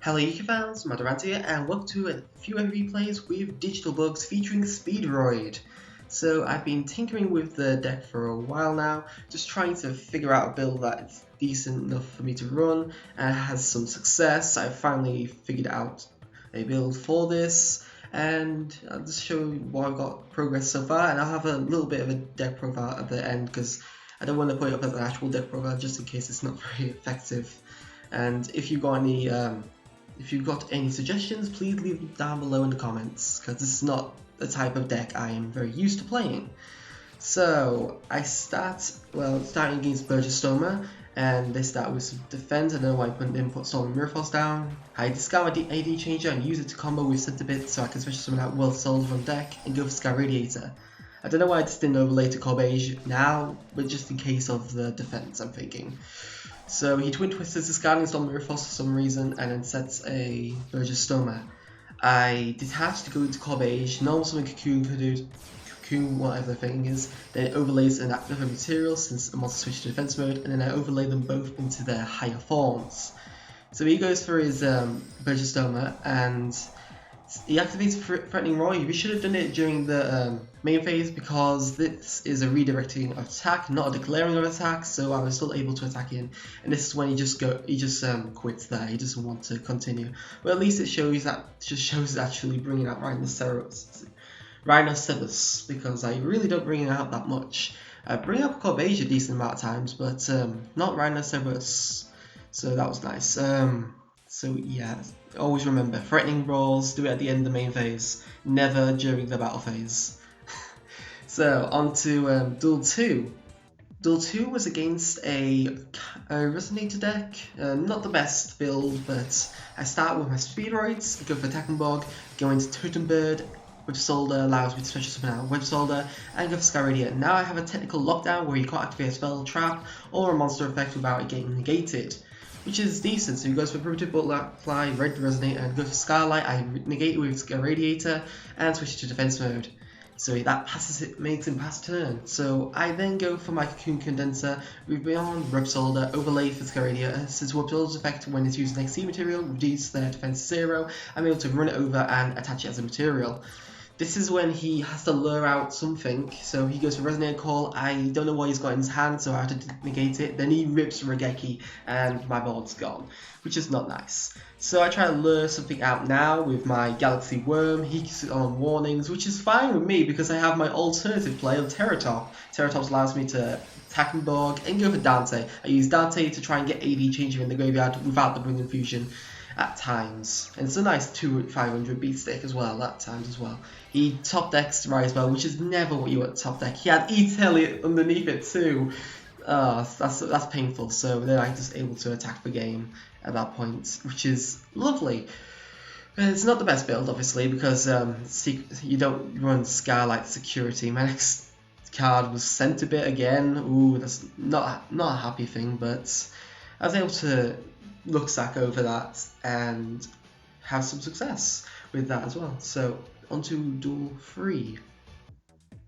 Hello YouTube fans, Madarant here, and welcome to a few replays with digital bugs featuring Speedroid. So I've been tinkering with the deck for a while now, just trying to figure out a build that's decent enough for me to run and has some success. I finally figured out a build for this, and I'll just show you what I've got progress so far, and I'll have a little bit of a deck profile at the end because I don't want to put it up as an actual deck profile just in case it's not very effective. And if you've got any suggestions, please leave them down below in the comments, because this is not the type of deck I am very used to playing. So I starting against Burgess, and they start with some defense. I don't know why I didn't put Storm and Mirror Force down. I discard my AD changer and use it to combo with Centibit so I can switch someone out World Soldier from deck and go for Sky Radiator. I don't know why I just didn't overlay to Corbage now, but just in case of the defense, I'm thinking. So he Twin Twists discarding Storm Mirror Force for some reason and then sets a Burgess Stoma. I detach to go into Corbage, normal summon Cocoon, whatever the thing is, then it overlays an active material since the monster switched to defense mode, and then I overlay them both into their higher forms. So he goes for his Burgess Stoma and he activates Threatening Roar. He should have done it during the main phase because this is a redirecting of attack, not a declaring of attack, so I was still able to attack in. And this is when he just quits there. He doesn't want to continue. But at least it shows actually bringing out Rhinoceros, because I really don't bring it out that much. I bring up Corbage a decent amount of times, but not Rhinoceros. So that was nice. So yeah, always remember, threatening rolls, do it at the end of the main phase, never during the battle phase. So on to Duel 2. Duel 2 was against a Resonator deck, not the best build, but I start with my Speedroids, go for Attacking Bog, go into Totem Bird, Web Soldier allows me to special summon out Web Soldier, and go for Sky Radiator. Now I have a technical lockdown where you can't activate a spell, trap, or a monster effect without it getting negated, which is decent. So he goes for Primitive Butterfly, Red Resonator, and go for Skylight. I negate it with Sky Radiator and switch it to defense mode. So that makes him pass turn. So I then go for my Cocoon Condenser with Beyond Web Soldier, overlay for Sky Radiator. Since Web Soldier's effect when it's using XC material reduces their defense to 0, I'm able to run it over and attach it as a material. This is when he has to lure out something, so he goes for Resonator Call. I don't know what he's got in his hand, so I have to negate it. Then he rips Regeki, and my board's gone, which is not nice. So I try to lure something out now with my Galaxy Worm. He keeps it on warnings, which is fine with me because I have my alternative play of Terratop. Terratop allows me to attack and Borg and go for Dante. I use Dante to try and get AD changer in the graveyard without the Bring Infusion at times, and it's a nice 500 beat stick as well at times as well. He top decks Rise-Bell, which is never what you want to top deck. He had E-Telly underneath it too. That's painful. So then I'm just able to attack the game at that point, which is lovely. It's not the best build, obviously, because you don't run Skylight Security. My next card was Centibit again. Ooh, that's not a happy thing, but I was able to look sack over that and have some success with that as well. So on to Duel 3.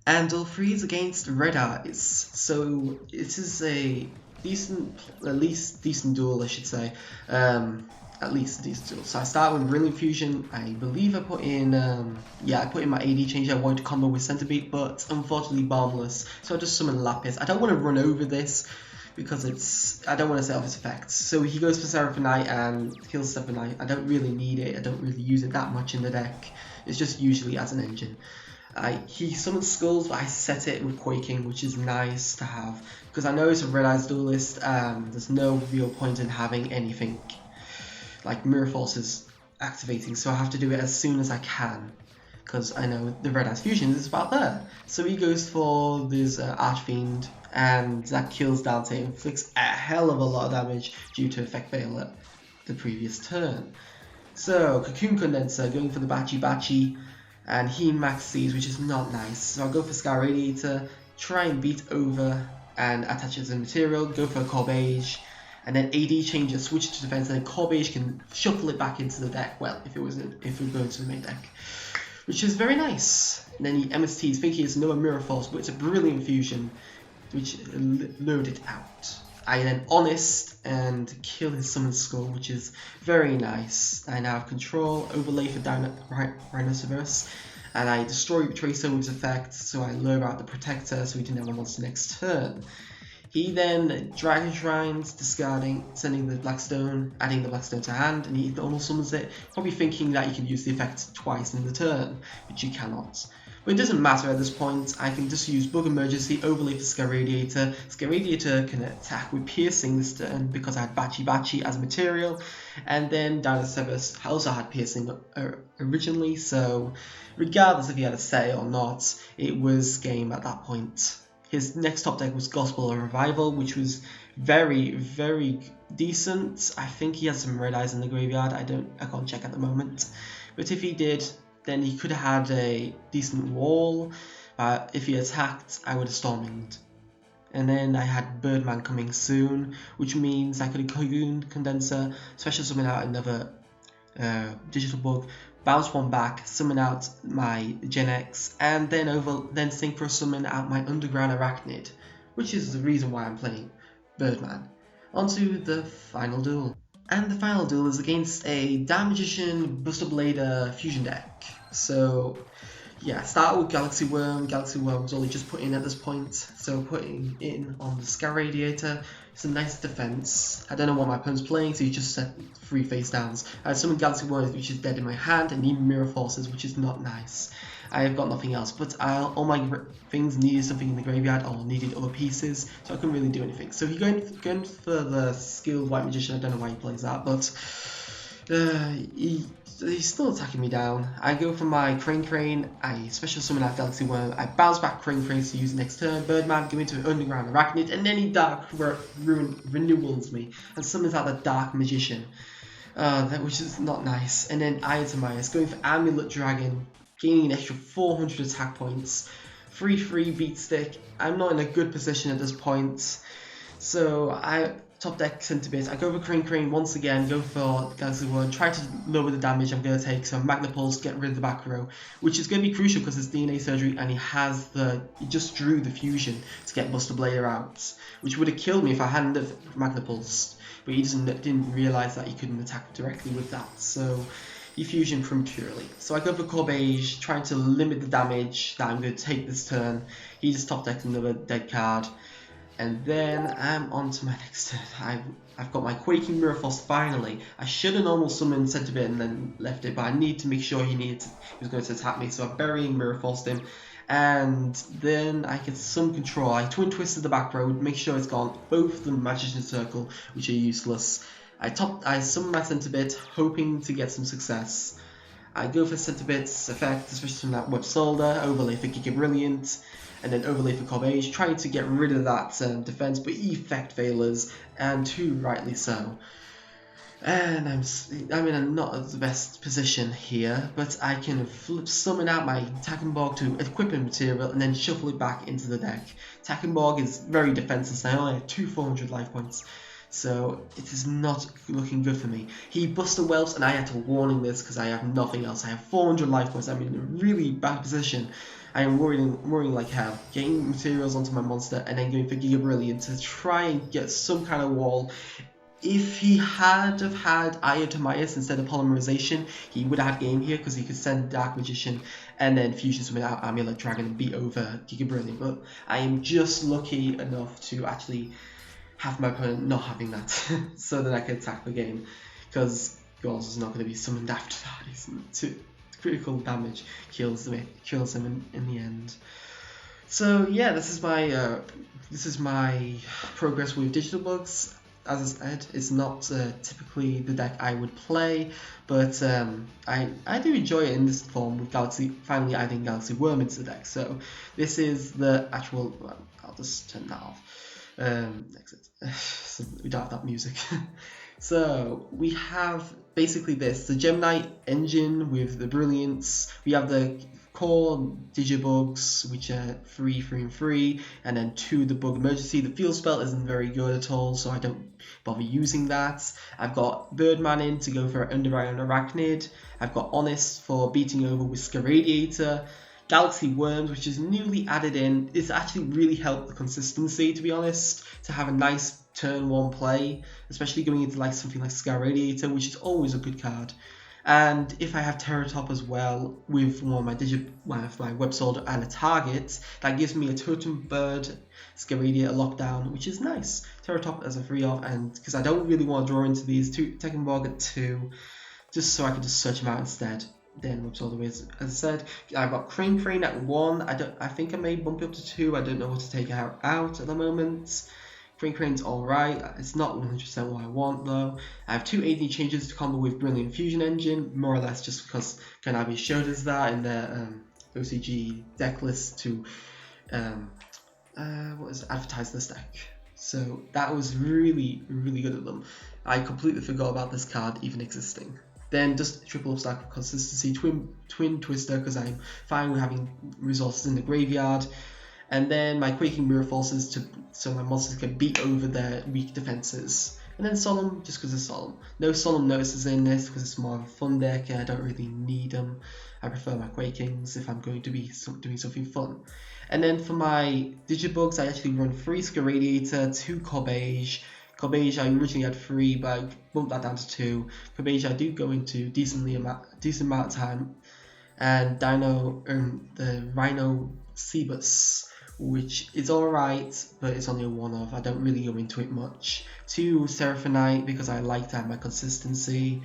And Duel 3 is against Red Eyes. So it is a at least decent duel, I should say. At least a decent duel. So I start with Brilliant Fusion. I believe I put in I put in my AD changer. I wanted to combo with Centipede, but unfortunately bombless. So I just summon Lapis. I don't want to run over this because I don't want to set off its effects. So he goes for Seraphonite and kills Seraphonite. I don't really need it. I don't really use it that much in the deck. It's just usually as an engine. He summons Skulls, but I set it with Quaking, which is nice to have because I know it's a Red Eyes duelist. There's no real point in having anything like Mirror Forces activating, so I have to do it as soon as I can because I know the Red Eyes Fusion is about there. So he goes for this Archfiend, and that kills Dante and inflicts a hell of a lot of damage due to Effect Fail at the previous turn. So Cocoon Condenser going for the Bachi, and he maxes, which is not nice. So I'll go for Sky Radiator, try and beat over and attach it as a material, go for a Corbage, and then AD changer, switch to defense, and then Corbage can shuffle it back into the deck. Well, if we go to the main deck, which is very nice. And then he MSTs, thinking it's no Mirror Force, but it's a Brilliant Fusion, which lured it out. I then honest and kill his summon skull, which is very nice. I now have control, overlay for Resonators, and I destroy Tracer with his effect, so I lure out the Protector so he didn't have a monster next turn. He then Dragon Shrines, discarding, sending the Blackstone, adding the Blackstone to hand, and he normal summons it, probably thinking that you can use the effect twice in the turn, which you cannot. But it doesn't matter at this point. I can just use Bug Emergency, overlay for Scare Radiator. Scare Radiator can attack with Piercing this turn because I had Bachi as material, and then Dinosaurus also had Piercing originally, so regardless if he had a say or not, it was game at that point. His next top deck was Gospel of Revival, which was very, very decent. I think he has some red eyes in the graveyard. I can't check at the moment. But if he did, then he could have had a decent wall. If he attacked, I would have Stormwinged. And then I had Birdman coming soon, which means I could have Cocoon Condenser, special summon out another digital bug, bounce one back, summon out my Gen X, and then synchro summon out my Underground Arachnid, which is the reason why I'm playing Birdman. Onto the final duel. And the final duel is against a Dark Magician Buster Blader fusion deck. So yeah, start with Galaxy Worm. Galaxy Worm was only just put in at this point, so putting in on the Scare Radiator. It's a nice defense. I don't know what my opponent's playing, so he just set 3 face downs. I have summoned Galaxy Worm, which is dead in my hand, and even Mirror Forces, which is not nice. I have got nothing else, but all my things needed something in the graveyard or needed other pieces, so I couldn't really do anything. So he's going for the skilled White Magician. I don't know why he plays that, but he's still attacking me down. I go for my Crane, I special summon out Galaxy Worm, I bounce back Crane to use next turn, Birdman, go into an Underground Arachnid, and then he Dark Renewals me and summons out the Dark Magician, which is not nice. And then Timaeus, going for Amulet Dragon, gaining an extra 400 attack points, 3-3 beat stick. I'm not in a good position at this point, so I top deck Timaeus. I go for Crane once again, go for Galaxy Worm, try to lower the damage I'm going to take, so Magna Pulse, get rid of the back row, which is going to be crucial because it's DNA surgery and he just drew the fusion to get Buster Blader out, which would have killed me if I hadn't have Magna Pulse, but he didn't realise that he couldn't attack directly with that, so he fusioned prematurely. So I go for Corbage, trying to limit the damage that I'm going to take this turn. He just top decked another dead card. And then I'm on to my next turn. I've got my Quaking Mirror Force finally. I should have normal summoned Centipede and then left it, but I need to make sure he was going to attack me, so I'm burying Mirror Forced him. And then I get some control. I Twin Twisted the back row, make sure it's gone. Both the Magician Circle, which are useless. I summon my Centipede, hoping to get some success. I go for Centipede's effect, especially from that Web Solder, overlay for Giga Brilliant, and then overlay for Corbage, trying to get rid of that defense, but effect failures, and too rightly so. And I'm in not the best position here, but I can summon out my Tackenborg to equip a material and then shuffle it back into the deck. Tackenborg is very defenseless, I only have 2 400 life points, so it is not looking good for me. He Buster Whelps and I had to warning this because I have nothing else. I have 400 life points, I'm in a really bad position. I am worrying like hell, getting materials onto my monster and then going for Giga Brilliant to try and get some kind of wall. If he had have had Timaeus instead of Polymerization, he would have had game here because he could send Dark Magician and then fusion summon out Amulet Dragon and beat over Giga Brilliant. But I am just lucky enough to actually have my opponent not having that so that I can attack the game, because Gauls is not going to be summoned after that. It's critical damage kills him in the end. So yeah, this is my progress with digital bugs. As I said, it's not typically the deck I would play, but I do enjoy it in this form with finally adding Galaxy Worm into the deck. So this is the actual. Well, I'll just turn that off. Exit. So we don't have that music. So we have basically the Gemini engine with the brilliance. We have the core digibugs, which are 3, 3, and 3, and then 2 the bug emergency. The field spell isn't very good at all, so I don't bother using that. I've got Birdman in to go for Underground Arachnid. I've got Honest for beating over with Scare Radiator. Galaxy Worms, which is newly added in, it's actually really helped the consistency, to be honest, to have a nice turn 1 play, especially going into like something like Radiator, which is always a good card. And if I have Terratop as well with one of my web sword and a target, that gives me a Totem Bird, Radiator lockdown, which is nice. Terratop as a free off, and because I don't really want to draw into these Tekkenborg at 2, just so I can just search them out instead. Then web sword is, as I said, I've got Crane at 1. I think I may bump it up to 2. I don't know what to take out at the moment. Crane's alright, it's not 100% what I want though. I have 2 AD changes to combo with Brilliant Fusion Engine, more or less just because Konami showed us that in their OCG deck list to advertise this deck. So that was really, really good of them. I completely forgot about this card even existing. Then just triple up stack for consistency, twin Twister because I'm fine with having resources in the graveyard. And then my Quaking Mirror Forces so my monsters can beat over their weak defenses. And then Solemn, just because it's Solemn. No Solemn Notices in this because it's more of a fun deck and I don't really need them. I prefer my Quakings if I'm going to be doing something fun. And then for my Digibugs, I actually run 3 Radiator, 2 Corbage. Corbage I originally had 3, but I bumped that down to 2. Corbage I do go into decent amount of time. And the Rhino Cebus, which is alright, but it's only a one-off. I don't really go into it much. 2 Seraphonite because I like to have my consistency.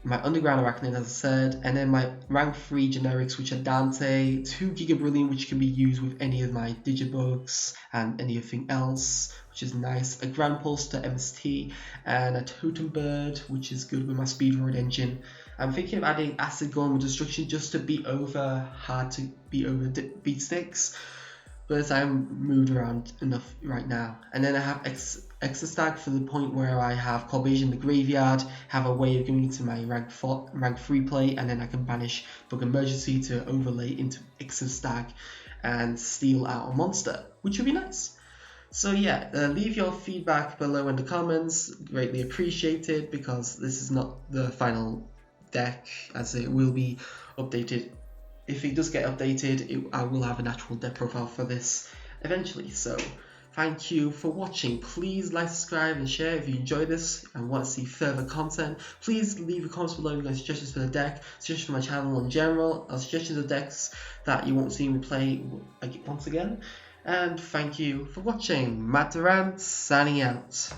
My Underground Arachnid, as I said, and then my rank 3 generics, which are Dante, 2 Giga Brilliant, which can be used with any of my Digibugs and anything else, which is nice. A Grand Pulse to MST, and a Totem Bird, which is good with my Speedroid engine. I'm thinking of adding Acid Golem Destruction just to beat over beat sticks, but I'm moved around enough right now. And then I have Extra Stack for the point where I have Corbage in the graveyard, have a way of going into my rank 3 play, and then I can banish Bug Emergency to overlay into Extra Stack and steal out a monster, which would be nice. So yeah, leave your feedback below in the comments, greatly appreciated, because this is not the final deck, as it will be updated. If it does get updated, I will have an actual deck profile for this eventually. So thank you for watching. Please like, subscribe and share if you enjoy this and want to see further content. Please leave a comment below with suggestions for the deck, suggestions for my channel in general, or suggestions of decks that you won't see me play once again. And thank you for watching. Matt Durant signing out.